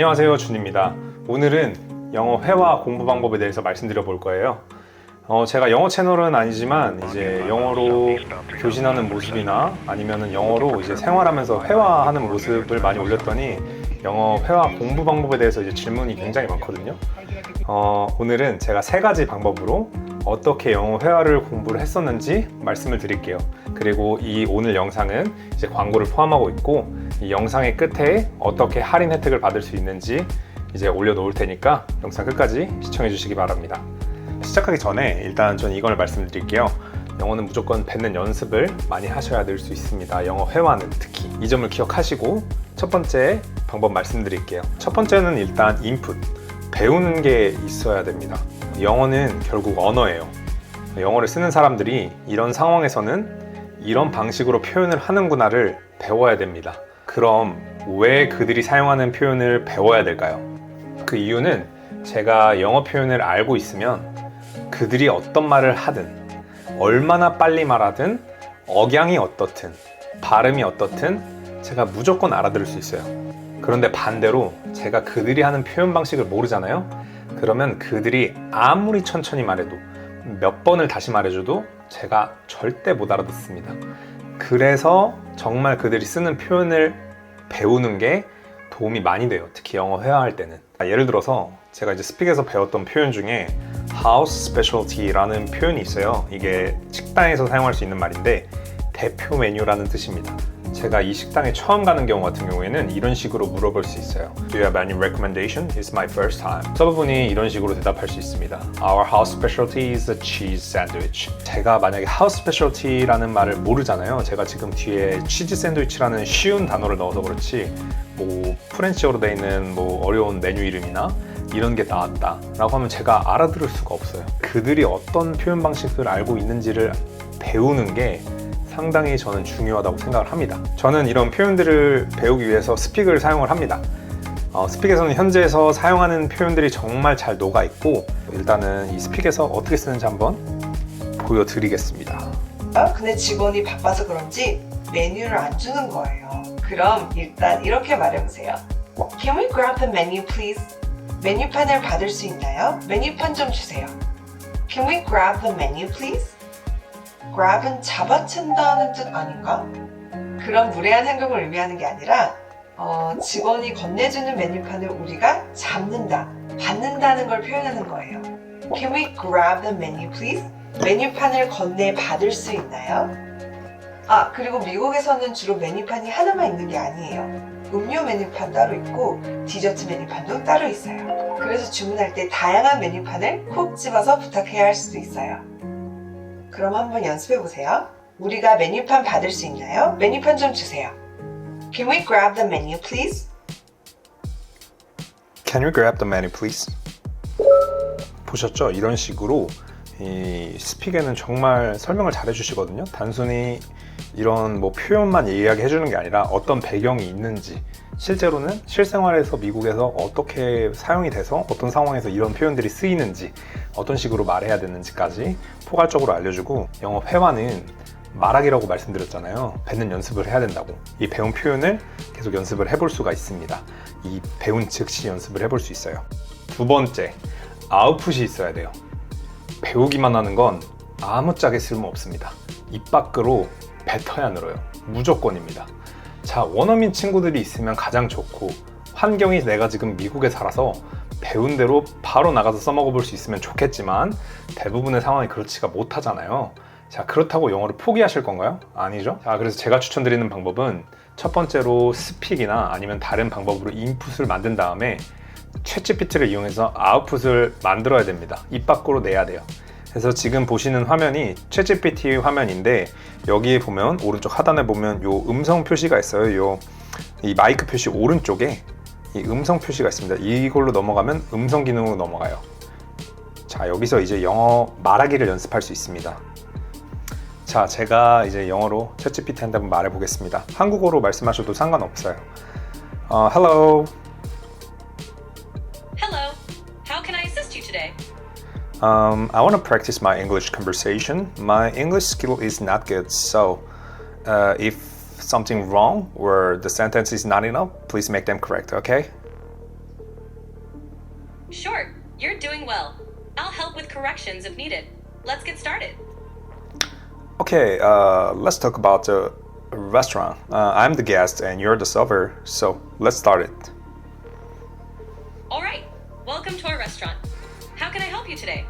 안녕하세요, 준입니다. 오늘은 영어 회화 공부 방법에 대해서 말씀드려 볼 거예요. 제가 영어 채널은 아니지만 이제 영어로 교신하는 모습이나 아니면은 영어로 이제 생활하면서 회화하는 모습을 많이 올렸더니 영어 회화 공부 방법에 대해서 이제 질문이 굉장히 많거든요. 오늘은 제가 3가지 방법으로 어떻게 영어 회화를 공부를 했었는지 말씀을 드릴게요. 그리고 이 오늘 영상은 이제 광고를 포함하고 있고 이 영상의 끝에 어떻게 할인 혜택을 받을 수 있는지 이제 올려놓을 테니까 영상 끝까지 시청해 주시기 바랍니다. 시작하기 전에 일단 전 이걸 말씀드릴게요. 영어는 무조건 뱉는 연습을 많이 하셔야 될 수 있습니다. 영어 회화는 특히 이 점을 기억하시고 첫 번째 방법 말씀드릴게요. 첫 번째는 일단 인풋, 배우는 게 있어야 됩니다. 영어는 결국 언어예요. 영어를 쓰는 사람들이 이런 상황에서는 이런 방식으로 표현을 하는구나를 배워야 됩니다. 그럼 왜 그들이 사용하는 표현을 배워야 될까요? 그 이유는 제가 영어 표현을 알고 있으면 그들이 어떤 말을 하든 얼마나 빨리 말하든 억양이 어떻든 발음이 어떻든 제가 무조건 알아들을 수 있어요. 그런데 반대로 제가 그들이 하는 표현 방식을 모르잖아요? 그러면 그들이 아무리 천천히 말해도 몇 번을 다시 말해줘도 제가 절대 못 알아듣습니다. 그래서 정말 그들이 쓰는 표현을 배우는 게 도움이 많이 돼요. 특히 영어 회화할 때는. 예를 들어서 제가 이제 스픽에서 배웠던 표현 중에 house specialty라는 표현이 있어요. 이게 식당에서 사용할 수 있는 말인데 대표 메뉴라는 뜻입니다. 제가 이 식당에 처음 가는 경우 같은 경우에는 이런 식으로 물어볼 수 있어요. Do you have any recommendation? It's my first time. 서브분이 이런 식으로 대답할 수 있습니다. Our house specialty is a cheese sandwich. 제가 만약에 house specialty라는 말을 모르잖아요. 제가 지금 뒤에 치즈 샌드위치라는 쉬운 단어를 넣어서 그렇지 뭐 프렌치어로 되어 있는 뭐 어려운 메뉴 이름이나 이런 게 나왔다 라고 하면 제가 알아들을 수가 없어요. 그들이 어떤 표현 방식을 알고 있는지를 배우는 게 상당히 저는 중요하다고 생각을 합니다. 저는 이런 표현들을 배우기 위해서 스픽을 사용을 합니다. 스픽에서는 현재에서 사용하는 표현들이 정말 잘 녹아 있고 일단은 이 스픽에서 어떻게 쓰는지 한번 보여드리겠습니다. 근데 직원이 바빠서 그런지 메뉴를 안 주는 거예요. 그럼 일단 이렇게 말해보세요. Can we grab the menu please? 메뉴판을 받을 수 있나요? 메뉴판 좀 주세요. Can we grab the menu please? grab은 잡아챈다는 뜻 아닌가? 그런 무례한 행동을 의미하는 게 아니라 직원이 건네주는 메뉴판을 우리가 잡는다, 받는다는 걸 표현하는 거예요. Can we grab the menu please? 메뉴판을 건네 받을 수 있나요? 그리고 미국에서는 주로 메뉴판이 하나만 있는 게 아니에요. 음료 메뉴판 따로 있고 디저트 메뉴판도 따로 있어요. 그래서 주문할 때 다양한 메뉴판을 콕 집어서 부탁해야 할 수도 있어요. 그럼 한번 연습해 보세요. 우리가 메뉴판 받을 수 있나요? 메뉴판 좀 주세요. Can we grab the menu please? Can you grab the menu please? 보셨죠? 이런 식으로 이 스픽에는 정말 설명을 잘 해주시거든요. 단순히 이런 뭐 표현만 이야기해 주는 게 아니라 어떤 배경이 있는지 실제로는 실생활에서 미국에서 어떻게 사용이 돼서 어떤 상황에서 이런 표현들이 쓰이는지 어떤 식으로 말해야 되는지까지 포괄적으로 알려주고 영어 회화는 말하기라고 말씀드렸잖아요. 뱉는 연습을 해야 된다고. 이 배운 표현을 계속 연습을 해볼 수가 있습니다. 이 배운 즉시 연습을 해볼 수 있어요. 두 번째, 아웃풋이 있어야 돼요. 배우기만 하는 건 아무짝에 쓸모없습니다. 입 밖으로 뱉어야 늘어요. 무조건입니다. 자, 원어민 친구들이 있으면 가장 좋고 환경이 내가 지금 미국에 살아서 배운 대로 바로 나가서 써먹어 볼 수 있으면 좋겠지만 대부분의 상황이 그렇지가 못하잖아요. 자, 그렇다고 영어를 포기하실 건가요? 아니죠. 자, 그래서 제가 추천드리는 방법은 첫 번째로 스픽이나 아니면 다른 방법으로 인풋을 만든 다음에 챗GPT를 이용해서 아웃풋을 만들어야 됩니다. 입 밖으로 내야 돼요. 그래서 지금 보시는 화면이 챗GPT 화면인데 여기에 보면 오른쪽 하단에 보면 요 음성 표시가 있어요. 이 마이크 표시 오른쪽에 이 음성 표시가 있습니다. 이걸로 넘어가면 음성 기능으로 넘어가요. 자, 여기서 이제 영어 말하기를 연습할 수 있습니다. 자, 제가 이제 영어로 챗GPT한테 한번 말해 보겠습니다. 한국어로 말씀하셔도 상관없어요. Hello. Hello. How can I assist you today? I want to practice my English conversation. My English skill is not good, so if something wrong or the sentence is not enough, please make them correct, okay? Sure, you're doing well. I'll help with corrections if needed. Let's get started. Okay, let's talk about the restaurant. I'm the guest and you're the server, so let's start it. All right, welcome to our restaurant. How can I help you today?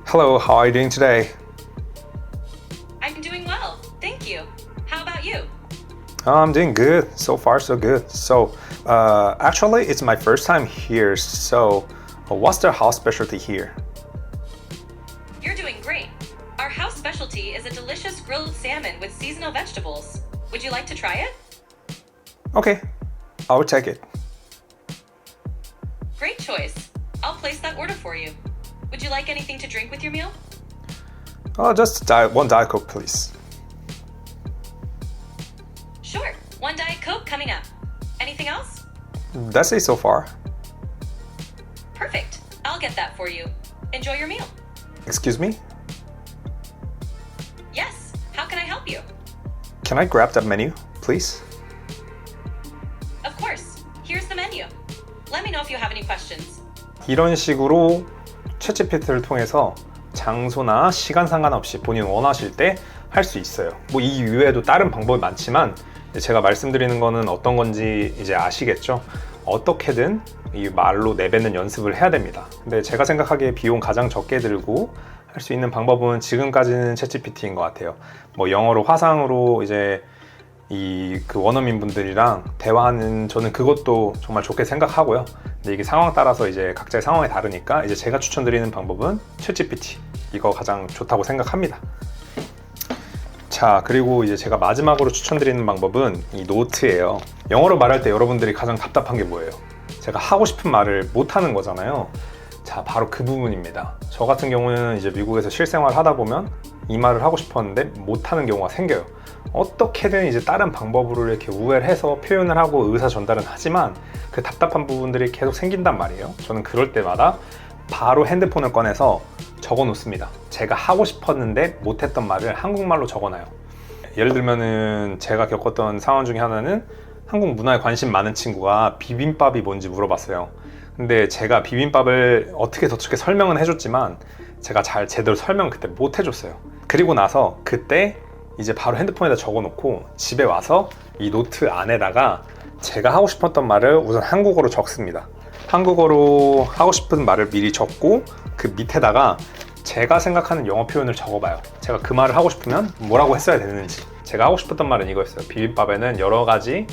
Hello, how are you doing today? I'm doing well, thank you. How about you? I'm doing good. So far, so good. So, actually, it's my first time here. So, what's the house specialty here? You're doing great. Our house specialty is a delicious grilled salmon with seasonal vegetables. Would you like to try it? Okay, I will take it. Great choice. I'll place that order for you. Would you like anything to drink with your meal? Just one Diet Coke, please. Sure, one Diet Coke coming up. Anything else? That's it so far. Perfect. I'll get that for you. Enjoy your meal. Excuse me? Yes, how can I help you? Can I grab that menu, please? Of course. Here's the menu. Let me know if you have any questions. 이런 식으로 챗GPT를 통해서 장소나 시간 상관없이 본인 원하실 때 할 수 있어요. 뭐 이 이외에도 다른 방법이 많지만 제가 말씀드리는 거는 어떤 건지 이제 아시겠죠? 어떻게든 이 말로 내뱉는 연습을 해야 됩니다. 근데 제가 생각하기에 비용 가장 적게 들고 할 수 있는 방법은 지금까지는 챗GPT인 것 같아요. 뭐 영어로 화상으로 이제 그 원어민 분들이랑 대화하는 저는 그것도 정말 좋게 생각하고요. 근데 이게 상황 따라서 이제 각자의 상황이 다르니까 이제 제가 추천드리는 방법은 챗GPT 이거 가장 좋다고 생각합니다. 자, 그리고 이제 제가 마지막으로 추천드리는 방법은 이 노트예요. 영어로 말할 때 여러분들이 가장 답답한 게 뭐예요? 제가 하고 싶은 말을 못 하는 거잖아요. 자, 바로 그 부분입니다. 저 같은 경우는 이제 미국에서 실생활 하다 보면 이 말을 하고 싶었는데 못 하는 경우가 생겨요. 어떻게든 이제 다른 방법으로 이렇게 우회를 해서 표현을 하고 의사 전달은 하지만 그 답답한 부분들이 계속 생긴단 말이에요. 저는 그럴 때마다 바로 핸드폰을 꺼내서 적어 놓습니다. 제가 하고 싶었는데 못했던 말을 한국말로 적어놔요. 예를 들면은 제가 겪었던 상황 중에 하나는 한국 문화에 관심 많은 친구가 비빔밥이 뭔지 물어봤어요. 근데 제가 비빔밥을 어떻게 저렇게 설명은 해줬지만 제가 잘 제대로 설명을 그때 못 해줬어요. 그리고 나서 그때 이제 바로 핸드폰에다 적어놓고 집에 와서 이 노트 안에다가 제가 하고 싶었던 말을 우선 한국어로 적습니다. 한국어로 하고 싶은 말을 미리 적고 그 밑에다가 제가 생각하는 영어 표현을 적어봐요. 제가 그 말을 하고 싶으면 뭐라고 했어야 되는지. 제가 하고 싶었던 말은 이거였어요. 비빔밥에는 여러 가지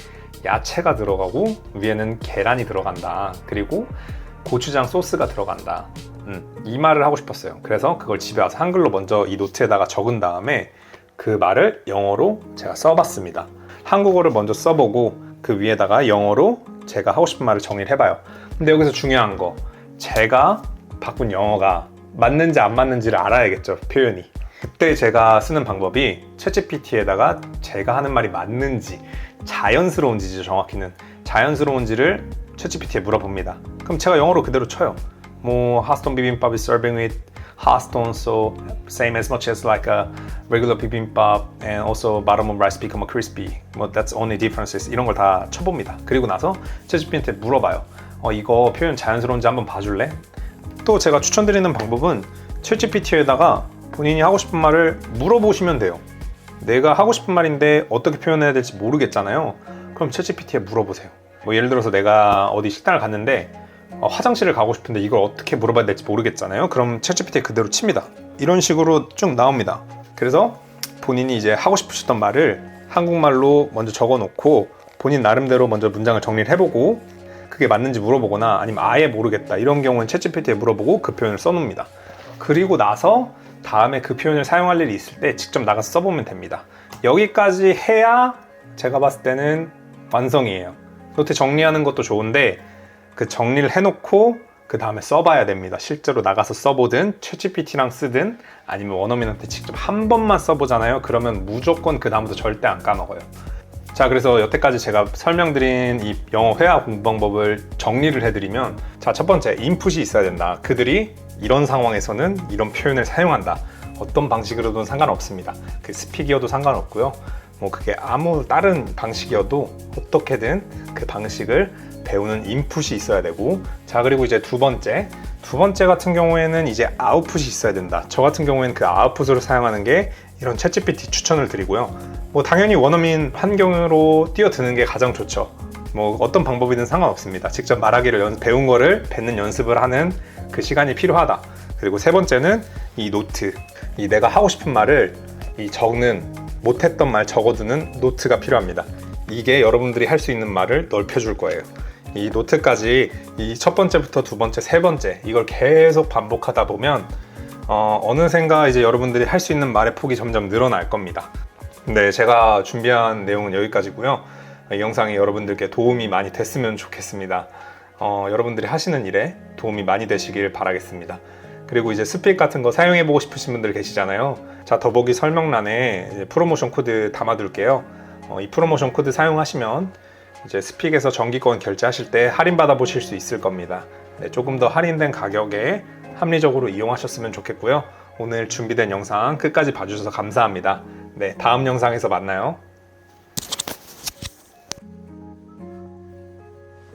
야채가 들어가고 위에는 계란이 들어간다. 그리고 고추장 소스가 들어간다. 이 말을 하고 싶었어요. 그래서 그걸 집에 와서 한글로 먼저 이 노트에다가 적은 다음에 그 말을 영어로 제가 써봤습니다. 한국어를 먼저 써보고 그 위에다가 영어로 제가 하고 싶은 말을 정리를 해봐요. 근데 여기서 중요한 거, 제가 바꾼 영어가 맞는지 안 맞는지를 알아야겠죠, 표현이. 그때 제가 쓰는 방법이 챗GPT에다가 제가 하는 말이 맞는지 자연스러운지 정확히는 자연스러운지를 챗GPT에 물어봅니다. 그럼 제가 영어로 그대로 쳐요. 뭐 핫스톤 비빔밥 is serving with hot stone, so same as much as like a regular bibimbap, and also bottom of rice become crispy. 뭐 that's only differences. 이런 걸 다 쳐봅니다. 그리고 나서 챗GPT한테 물어봐요. 이거 표현 자연스러운지 한번 봐줄래? 또 제가 추천드리는 방법은 챗GPT에다가 본인이 하고 싶은 말을 물어보시면 돼요. 내가 하고 싶은 말인데 어떻게 표현해야 될지 모르겠잖아요. 그럼 챗GPT에 물어보세요. 뭐 예를 들어서 내가 어디 식당을 갔는데 화장실을 가고 싶은데 이걸 어떻게 물어봐야 될지 모르겠잖아요. 그럼 챗GPT에 그대로 칩니다. 이런 식으로 쭉 나옵니다. 그래서 본인이 이제 하고 싶으셨던 말을 한국말로 먼저 적어놓고 본인 나름대로 먼저 문장을 정리를 해보고 그게 맞는지 물어보거나 아니면 아예 모르겠다 이런 경우는 챗GPT에 물어보고 그 표현을 써놓습니다. 그리고 나서 다음에 그 표현을 사용할 일이 있을 때 직접 나가서 써보면 됩니다. 여기까지 해야 제가 봤을 때는 완성이에요. 노트 정리하는 것도 좋은데 그 정리를 해놓고 그 다음에 써봐야 됩니다. 실제로 나가서 써보든 챗GPT랑 쓰든 아니면 원어민한테 직접 한 번만 써보잖아요. 그러면 무조건 그 다음부터 절대 안 까먹어요. 자, 그래서 여태까지 제가 설명드린 이 영어 회화 공부 방법을 정리를 해드리면, 자, 첫 번째, 인풋이 있어야 된다. 그들이 이런 상황에서는 이런 표현을 사용한다. 어떤 방식으로든 상관없습니다. 그 스픽이어도 상관없고요. 뭐 그게 아무 다른 방식이어도 어떻게든 그 방식을 배우는 인풋이 있어야 되고, 자 그리고 이제 두 번째 같은 경우에는 이제 아웃풋이 있어야 된다. 저 같은 경우에는 그 아웃풋으로 사용하는 게 이런 챗GPT 추천을 드리고요. 뭐 당연히 원어민 환경으로 뛰어드는 게 가장 좋죠. 뭐 어떤 방법이든 상관없습니다. 직접 말하기를 배운 거를 뱉는 연습을 하는 그 시간이 필요하다. 그리고 세 번째는 이 노트, 이 내가 하고 싶은 말을 이 적는, 못했던 말 적어두는 노트가 필요합니다. 이게 여러분들이 할 수 있는 말을 넓혀줄 거예요. 이 노트까지 이 첫 번째부터 두 번째, 세 번째 이걸 계속 반복하다 보면 어느샌가 이제 여러분들이 할 수 있는 말의 폭이 점점 늘어날 겁니다. 네, 제가 준비한 내용은 여기까지고요. 이 영상이 여러분들께 도움이 많이 됐으면 좋겠습니다. 여러분들이 하시는 일에 도움이 많이 되시길 바라겠습니다. 그리고 이제 스픽 같은 거 사용해보고 싶으신 분들 계시잖아요. 자, 더보기 설명란에 이제 프로모션 코드 담아둘게요. 이 프로모션 코드 사용하시면 이제 스픽에서 정기권 결제하실 때 할인 받아보실 수 있을 겁니다. 네, 조금 더 할인된 가격에 합리적으로 이용하셨으면 좋겠고요. 오늘 준비된 영상 끝까지 봐주셔서 감사합니다. 네, 다음 영상에서 만나요.